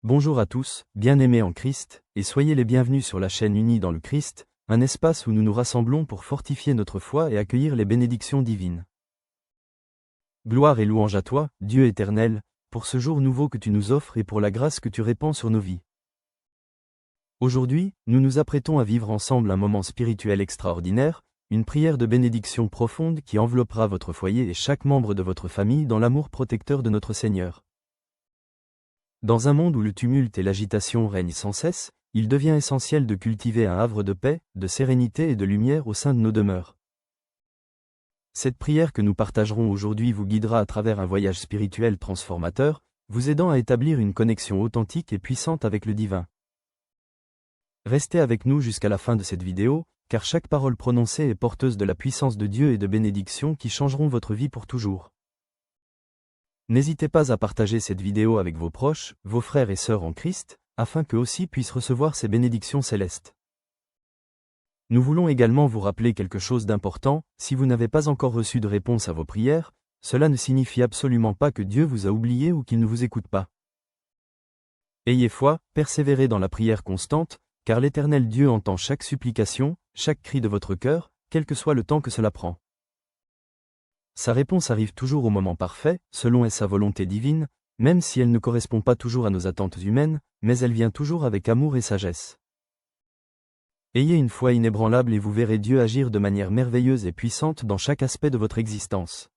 Bonjour à tous, bien-aimés en Christ, et soyez les bienvenus sur la chaîne Unis dans le Christ, un espace où nous nous rassemblons pour fortifier notre foi et accueillir les bénédictions divines. Gloire et louange à toi, Dieu éternel, pour ce jour nouveau que tu nous offres et pour la grâce que tu répands sur nos vies. Aujourd'hui, nous nous apprêtons à vivre ensemble un moment spirituel extraordinaire, une prière de bénédiction profonde qui enveloppera votre foyer et chaque membre de votre famille dans l'amour protecteur de notre Seigneur. Dans un monde où le tumulte et l'agitation règnent sans cesse, il devient essentiel de cultiver un havre de paix, de sérénité et de lumière au sein de nos demeures. Cette prière que nous partagerons aujourd'hui vous guidera à travers un voyage spirituel transformateur, vous aidant à établir une connexion authentique et puissante avec le divin. Restez avec nous jusqu'à la fin de cette vidéo, car chaque parole prononcée est porteuse de la puissance de Dieu et de bénédictions qui changeront votre vie pour toujours. N'hésitez pas à partager cette vidéo avec vos proches, vos frères et sœurs en Christ, afin qu'eux aussi puissent recevoir ces bénédictions célestes. Nous voulons également vous rappeler quelque chose d'important, si vous n'avez pas encore reçu de réponse à vos prières, cela ne signifie absolument pas que Dieu vous a oublié ou qu'il ne vous écoute pas. Ayez foi, persévérez dans la prière constante, car l'Éternel Dieu entend chaque supplication, chaque cri de votre cœur, quel que soit le temps que cela prend. Sa réponse arrive toujours au moment parfait, selon sa volonté divine, même si elle ne correspond pas toujours à nos attentes humaines, mais elle vient toujours avec amour et sagesse. Ayez une foi inébranlable et vous verrez Dieu agir de manière merveilleuse et puissante dans chaque aspect de votre existence.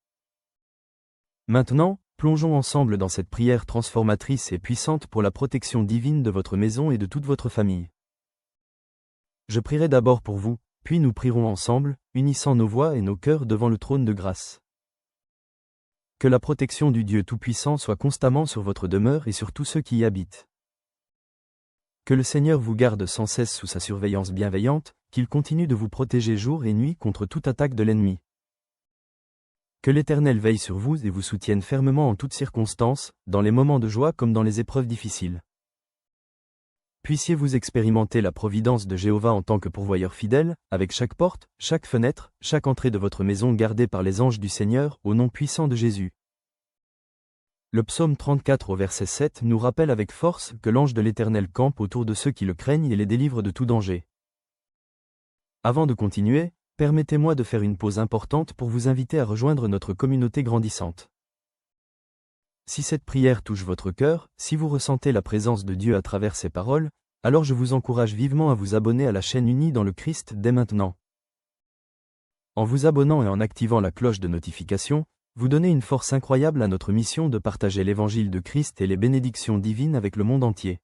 Maintenant, plongeons ensemble dans cette prière transformatrice et puissante pour la protection divine de votre maison et de toute votre famille. Je prierai d'abord pour vous, puis nous prierons ensemble, unissant nos voix et nos cœurs devant le trône de grâce. Que la protection du Dieu Tout-Puissant soit constamment sur votre demeure et sur tous ceux qui y habitent. Que le Seigneur vous garde sans cesse sous sa surveillance bienveillante, qu'il continue de vous protéger jour et nuit contre toute attaque de l'ennemi. Que l'Éternel veille sur vous et vous soutienne fermement en toutes circonstances, dans les moments de joie comme dans les épreuves difficiles. Puissiez-vous expérimenter la providence de Jéhovah en tant que pourvoyeur fidèle, avec chaque porte, chaque fenêtre, chaque entrée de votre maison gardée par les anges du Seigneur, au nom puissant de Jésus. Le psaume 34 au verset 7 nous rappelle avec force que l'ange de l'Éternel campe autour de ceux qui le craignent et les délivre de tout danger. Avant de continuer, permettez-moi de faire une pause importante pour vous inviter à rejoindre notre communauté grandissante. Si cette prière touche votre cœur, si vous ressentez la présence de Dieu à travers ces paroles, alors je vous encourage vivement à vous abonner à la chaîne Unis dans le Christ dès maintenant. En vous abonnant et en activant la cloche de notification, vous donnez une force incroyable à notre mission de partager l'évangile de Christ et les bénédictions divines avec le monde entier.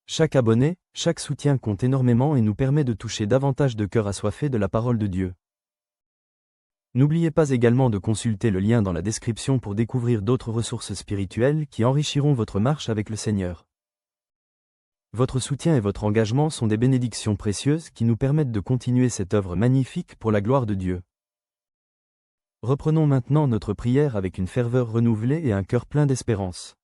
Chaque abonné, chaque soutien compte énormément et nous permet de toucher davantage de cœurs assoiffés de la parole de Dieu. N'oubliez pas également de consulter le lien dans la description pour découvrir d'autres ressources spirituelles qui enrichiront votre marche avec le Seigneur. Votre soutien et votre engagement sont des bénédictions précieuses qui nous permettent de continuer cette œuvre magnifique pour la gloire de Dieu. Reprenons maintenant notre prière avec une ferveur renouvelée et un cœur plein d'espérance.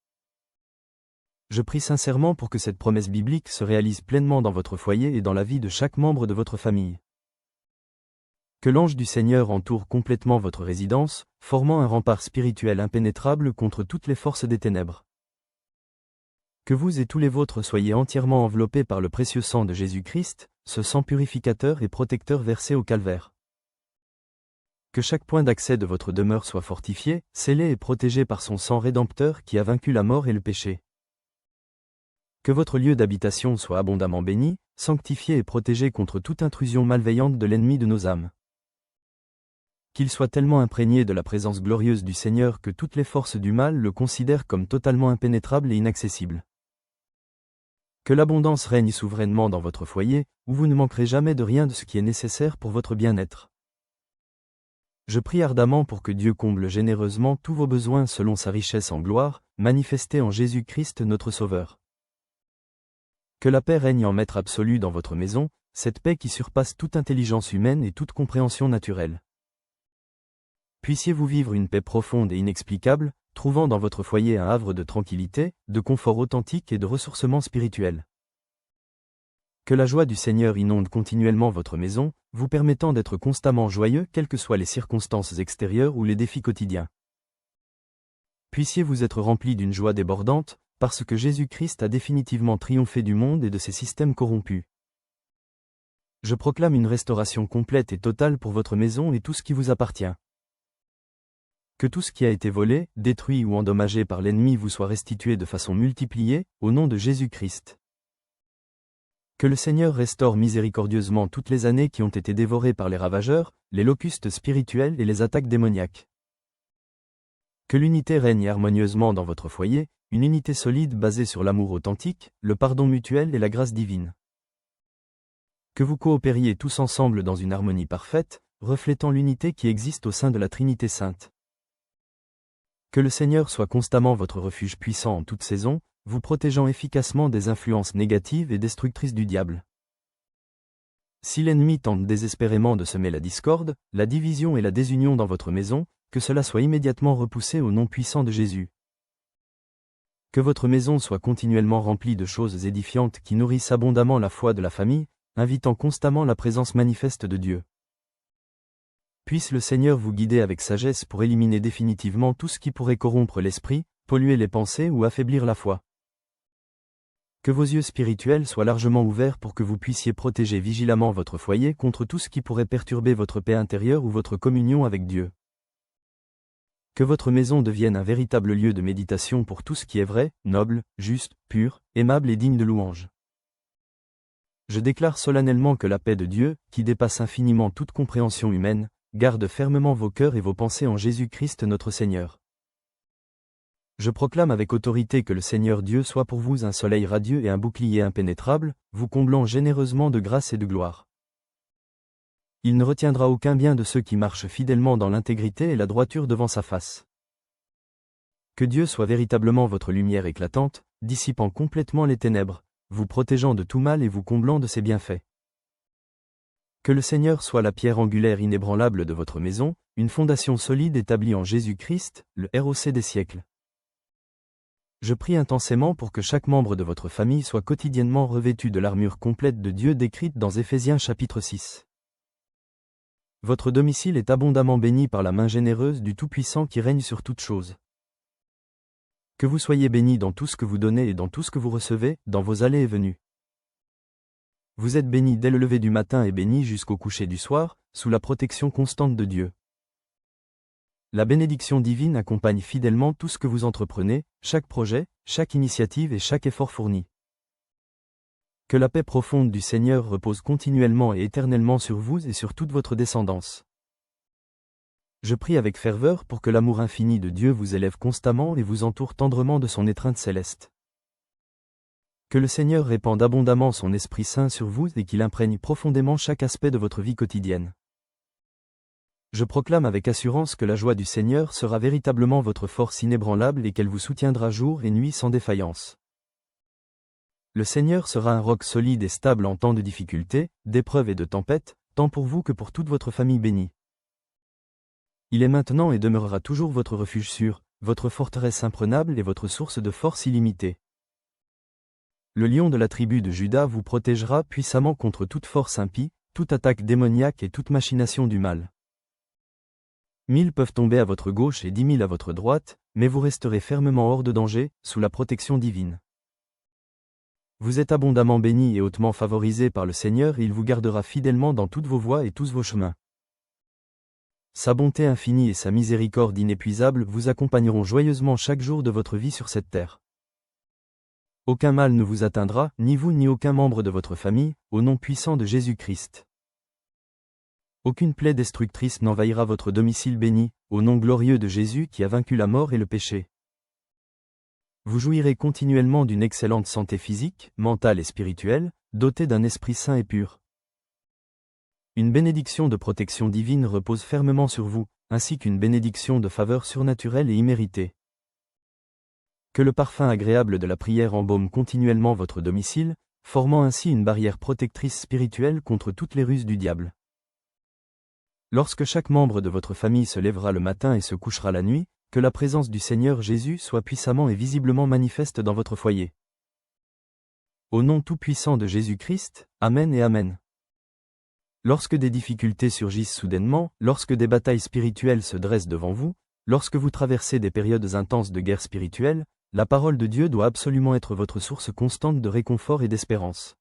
Je prie sincèrement pour que cette promesse biblique se réalise pleinement dans votre foyer et dans la vie de chaque membre de votre famille. Que l'ange du Seigneur entoure complètement votre résidence, formant un rempart spirituel impénétrable contre toutes les forces des ténèbres. Que vous et tous les vôtres soyez entièrement enveloppés par le précieux sang de Jésus-Christ, ce sang purificateur et protecteur versé au calvaire. Que chaque point d'accès de votre demeure soit fortifié, scellé et protégé par son sang rédempteur qui a vaincu la mort et le péché. Que votre lieu d'habitation soit abondamment béni, sanctifié et protégé contre toute intrusion malveillante de l'ennemi de nos âmes. Qu'il soit tellement imprégné de la présence glorieuse du Seigneur que toutes les forces du mal le considèrent comme totalement impénétrable et inaccessible. Que l'abondance règne souverainement dans votre foyer, où vous ne manquerez jamais de rien de ce qui est nécessaire pour votre bien-être. Je prie ardemment pour que Dieu comble généreusement tous vos besoins selon sa richesse en gloire, manifestée en Jésus-Christ notre Sauveur. Que la paix règne en maître absolu dans votre maison, cette paix qui surpasse toute intelligence humaine et toute compréhension naturelle. Puissiez-vous vivre une paix profonde et inexplicable, trouvant dans votre foyer un havre de tranquillité, de confort authentique et de ressourcement spirituel. Que la joie du Seigneur inonde continuellement votre maison, vous permettant d'être constamment joyeux quelles que soient les circonstances extérieures ou les défis quotidiens. Puissiez-vous être remplis d'une joie débordante, parce que Jésus-Christ a définitivement triomphé du monde et de ses systèmes corrompus. Je proclame une restauration complète et totale pour votre maison et tout ce qui vous appartient. Que tout ce qui a été volé, détruit ou endommagé par l'ennemi vous soit restitué de façon multipliée, au nom de Jésus-Christ. Que le Seigneur restaure miséricordieusement toutes les années qui ont été dévorées par les ravageurs, les locustes spirituels et les attaques démoniaques. Que l'unité règne harmonieusement dans votre foyer, une unité solide basée sur l'amour authentique, le pardon mutuel et la grâce divine. Que vous coopériez tous ensemble dans une harmonie parfaite, reflétant l'unité qui existe au sein de la Trinité sainte. Que le Seigneur soit constamment votre refuge puissant en toute saison, vous protégeant efficacement des influences négatives et destructrices du diable. Si l'ennemi tente désespérément de semer la discorde, la division et la désunion dans votre maison, que cela soit immédiatement repoussé au nom puissant de Jésus. Que votre maison soit continuellement remplie de choses édifiantes qui nourrissent abondamment la foi de la famille, invitant constamment la présence manifeste de Dieu. Puisse le Seigneur vous guider avec sagesse pour éliminer définitivement tout ce qui pourrait corrompre l'esprit, polluer les pensées ou affaiblir la foi. Que vos yeux spirituels soient largement ouverts pour que vous puissiez protéger vigilamment votre foyer contre tout ce qui pourrait perturber votre paix intérieure ou votre communion avec Dieu. Que votre maison devienne un véritable lieu de méditation pour tout ce qui est vrai, noble, juste, pur, aimable et digne de louange. Je déclare solennellement que la paix de Dieu, qui dépasse infiniment toute compréhension humaine, garde fermement vos cœurs et vos pensées en Jésus-Christ notre Seigneur. Je proclame avec autorité que le Seigneur Dieu soit pour vous un soleil radieux et un bouclier impénétrable, vous comblant généreusement de grâce et de gloire. Il ne retiendra aucun bien de ceux qui marchent fidèlement dans l'intégrité et la droiture devant sa face. Que Dieu soit véritablement votre lumière éclatante, dissipant complètement les ténèbres, vous protégeant de tout mal et vous comblant de ses bienfaits. Que le Seigneur soit la pierre angulaire inébranlable de votre maison, une fondation solide établie en Jésus-Christ, le ROC des siècles. Je prie intensément pour que chaque membre de votre famille soit quotidiennement revêtu de l'armure complète de Dieu décrite dans Éphésiens chapitre 6. Votre domicile est abondamment béni par la main généreuse du Tout-Puissant qui règne sur toutes choses. Que vous soyez bénis dans tout ce que vous donnez et dans tout ce que vous recevez, dans vos allées et venues. Vous êtes bénis dès le lever du matin et bénis jusqu'au coucher du soir, sous la protection constante de Dieu. La bénédiction divine accompagne fidèlement tout ce que vous entreprenez, chaque projet, chaque initiative et chaque effort fourni. Que la paix profonde du Seigneur repose continuellement et éternellement sur vous et sur toute votre descendance. Je prie avec ferveur pour que l'amour infini de Dieu vous élève constamment et vous entoure tendrement de son étreinte céleste. Que le Seigneur répande abondamment son Esprit Saint sur vous et qu'il imprègne profondément chaque aspect de votre vie quotidienne. Je proclame avec assurance que la joie du Seigneur sera véritablement votre force inébranlable et qu'elle vous soutiendra jour et nuit sans défaillance. Le Seigneur sera un roc solide et stable en temps de difficulté, d'épreuves et de tempêtes, tant pour vous que pour toute votre famille bénie. Il est maintenant et demeurera toujours votre refuge sûr, votre forteresse imprenable et votre source de force illimitée. Le lion de la tribu de Juda vous protégera puissamment contre toute force impie, toute attaque démoniaque et toute machination du mal. 1000 peuvent tomber à votre gauche et 10 000 à votre droite, mais vous resterez fermement hors de danger, sous la protection divine. Vous êtes abondamment bénis et hautement favorisés par le Seigneur et il vous gardera fidèlement dans toutes vos voies et tous vos chemins. Sa bonté infinie et sa miséricorde inépuisable vous accompagneront joyeusement chaque jour de votre vie sur cette terre. Aucun mal ne vous atteindra, ni vous ni aucun membre de votre famille, au nom puissant de Jésus-Christ. Aucune plaie destructrice n'envahira votre domicile béni, au nom glorieux de Jésus qui a vaincu la mort et le péché. Vous jouirez continuellement d'une excellente santé physique, mentale et spirituelle, dotée d'un esprit saint et pur. Une bénédiction de protection divine repose fermement sur vous, ainsi qu'une bénédiction de faveur surnaturelle et imméritée. Que le parfum agréable de la prière embaume continuellement votre domicile, formant ainsi une barrière protectrice spirituelle contre toutes les ruses du diable. Lorsque chaque membre de votre famille se lèvera le matin et se couchera la nuit, que la présence du Seigneur Jésus soit puissamment et visiblement manifeste dans votre foyer. Au nom tout-puissant de Jésus-Christ, Amen et Amen. Lorsque des difficultés surgissent soudainement, lorsque des batailles spirituelles se dressent devant vous, lorsque vous traversez des périodes intenses de guerre spirituelle, La parole de Dieu doit absolument être votre source constante de réconfort et d'espérance.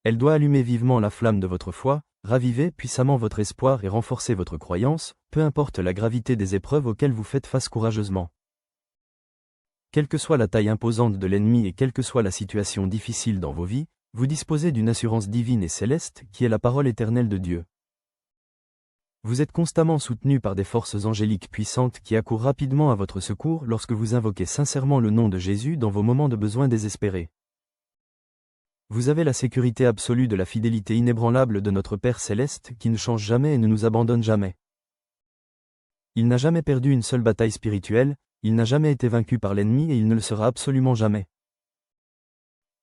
Elle doit allumer vivement la flamme de votre foi, raviver puissamment votre espoir et renforcer votre croyance, peu importe la gravité des épreuves auxquelles vous faites face courageusement. Quelle que soit la taille imposante de l'ennemi et quelle que soit la situation difficile dans vos vies, vous disposez d'une assurance divine et céleste qui est la parole éternelle de Dieu. Vous êtes constamment soutenu par des forces angéliques puissantes qui accourent rapidement à votre secours lorsque vous invoquez sincèrement le nom de Jésus dans vos moments de besoin désespérés. Vous avez la sécurité absolue de la fidélité inébranlable de notre Père céleste qui ne change jamais et ne nous abandonne jamais. Il n'a jamais perdu une seule bataille spirituelle, il n'a jamais été vaincu par l'ennemi et il ne le sera absolument jamais.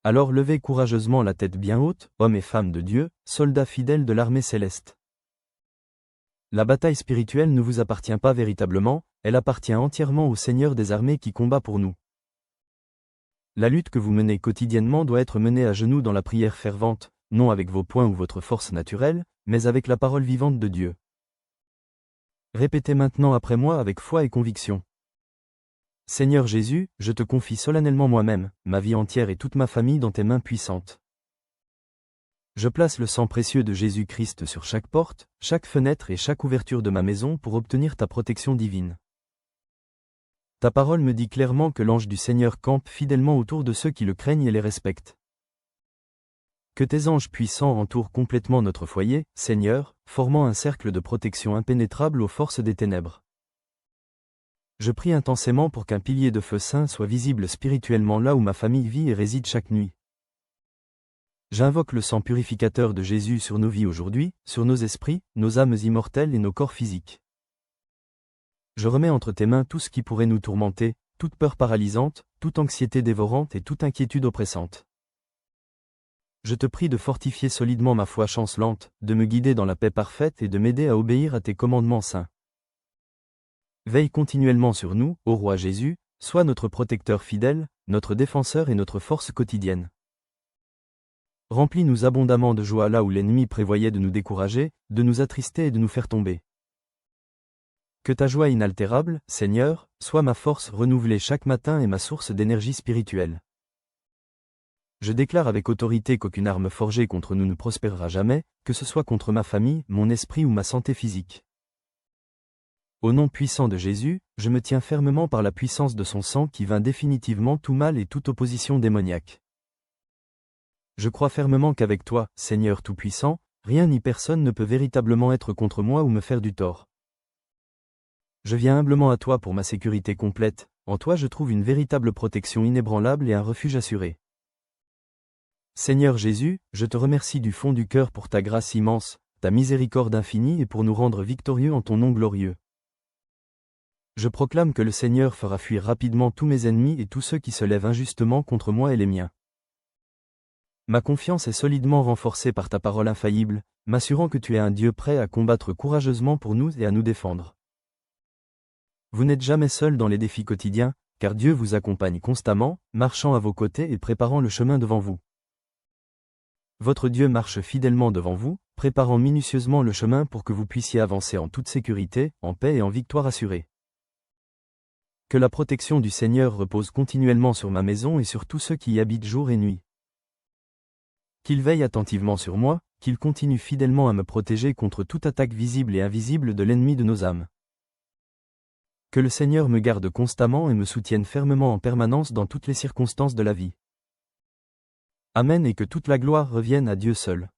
Alors levez courageusement la tête bien haute, hommes et femmes de Dieu, soldats fidèles de l'armée céleste. La bataille spirituelle ne vous appartient pas véritablement, elle appartient entièrement au Seigneur des armées qui combat pour nous. La lutte que vous menez quotidiennement doit être menée à genoux dans la prière fervente, non avec vos poings ou votre force naturelle, mais avec la parole vivante de Dieu. Répétez maintenant après moi avec foi et conviction. Seigneur Jésus, je te confie solennellement moi-même, ma vie entière et toute ma famille dans tes mains puissantes. Je place le sang précieux de Jésus-Christ sur chaque porte, chaque fenêtre et chaque ouverture de ma maison pour obtenir ta protection divine. Ta parole me dit clairement que l'ange du Seigneur campe fidèlement autour de ceux qui le craignent et les respectent. Que tes anges puissants entourent complètement notre foyer, Seigneur, formant un cercle de protection impénétrable aux forces des ténèbres. Je prie intensément pour qu'un pilier de feu saint soit visible spirituellement là où ma famille vit et réside chaque nuit. J'invoque le sang purificateur de Jésus sur nos vies aujourd'hui, sur nos esprits, nos âmes immortelles et nos corps physiques. Je remets entre tes mains tout ce qui pourrait nous tourmenter, toute peur paralysante, toute anxiété dévorante et toute inquiétude oppressante. Je te prie de fortifier solidement ma foi chancelante, de me guider dans la paix parfaite et de m'aider à obéir à tes commandements saints. Veille continuellement sur nous, ô Roi Jésus, sois notre protecteur fidèle, notre défenseur et notre force quotidienne. Remplis-nous abondamment de joie là où l'ennemi prévoyait de nous décourager, de nous attrister et de nous faire tomber. Que ta joie inaltérable, Seigneur, soit ma force renouvelée chaque matin et ma source d'énergie spirituelle. Je déclare avec autorité qu'aucune arme forgée contre nous ne prospérera jamais, que ce soit contre ma famille, mon esprit ou ma santé physique. Au nom puissant de Jésus, je me tiens fermement par la puissance de son sang qui vainc définitivement tout mal et toute opposition démoniaque. Je crois fermement qu'avec toi, Seigneur Tout-Puissant, rien ni personne ne peut véritablement être contre moi ou me faire du tort. Je viens humblement à toi pour ma sécurité complète, en toi je trouve une véritable protection inébranlable et un refuge assuré. Seigneur Jésus, je te remercie du fond du cœur pour ta grâce immense, ta miséricorde infinie et pour nous rendre victorieux en ton nom glorieux. Je proclame que le Seigneur fera fuir rapidement tous mes ennemis et tous ceux qui se lèvent injustement contre moi et les miens. Ma confiance est solidement renforcée par ta parole infaillible, m'assurant que tu es un Dieu prêt à combattre courageusement pour nous et à nous défendre. Vous n'êtes jamais seul dans les défis quotidiens, car Dieu vous accompagne constamment, marchant à vos côtés et préparant le chemin devant vous. Votre Dieu marche fidèlement devant vous, préparant minutieusement le chemin pour que vous puissiez avancer en toute sécurité, en paix et en victoire assurée. Que la protection du Seigneur repose continuellement sur ma maison et sur tous ceux qui y habitent jour et nuit. Qu'il veille attentivement sur moi, qu'il continue fidèlement à me protéger contre toute attaque visible et invisible de l'ennemi de nos âmes. Que le Seigneur me garde constamment et me soutienne fermement en permanence dans toutes les circonstances de la vie. Amen et que toute la gloire revienne à Dieu seul.